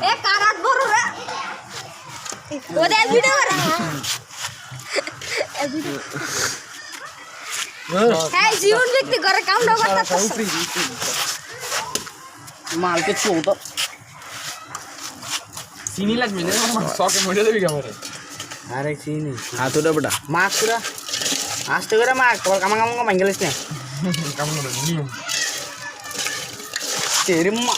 এ কারাত বড় রে ওদের ভিডিও করে হ্যাঁ জীবন ব্যক্তি করে কাম না করতে মালকে চৌদ চিনি লাগবে না শখে মরে যাবি ক্যামেরা আরে চিনি হাতুটা বেটা মাছ পুরা আসতে করে মাছ তোর কামা কামা ভাঙ্গেলিস না কেমন নিয়ম তেরে মা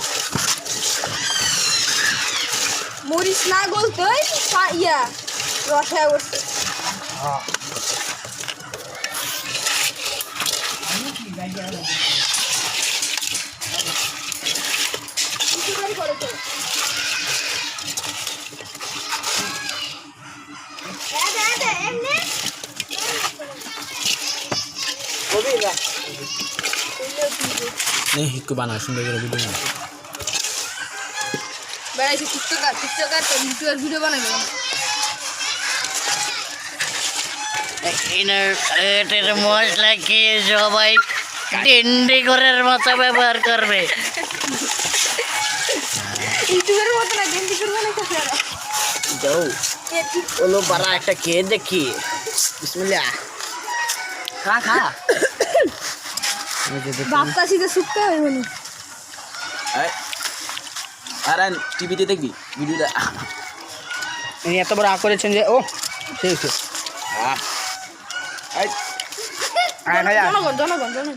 মরিস না বলতে ইয়া রসা উঠছে नहीं हिक्को बना सुंदर করে ভিডিও না বেড়াইছে টিকটকার তো ইউটিউবার ভিডিও বানাবে এটার মশলা খেয়ে সবাই টেন্ডি ঘরের মতো ব্যবহার করবে ইউটিউবের মতো না গেন্দি করবে না কাছে যাও ওলো বারা একটা খেয়ে দেখি বিসমিল্লাহ খা খা বাপ্পা সিধে শুকতে হবে বলি আর টিভিতে দেখবি ভিডিওটা ইনি এত বড় আ করেছেন যে ও সেই সেই জনগণ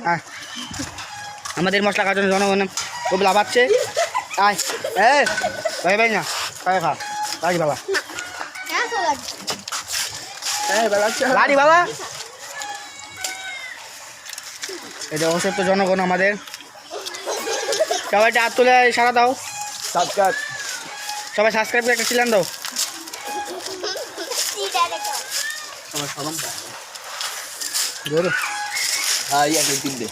আমাদের মশলা খাওয়ার জন্য জনগণ খুব লাভাচ্ছে আয় এ ভাই ভাই না খাই খা রাজি বাবা রাজি বাবা এটা অবশ্যই তো জনগণ আমাদের সবাই হাত তুলে সারা দাও সাবস্ক্রাইব সবাই সাবস্ক্রাইব করে একটা চিলান দাও আমার সরম ধরো হ্যাঁ ইয়া দিন দে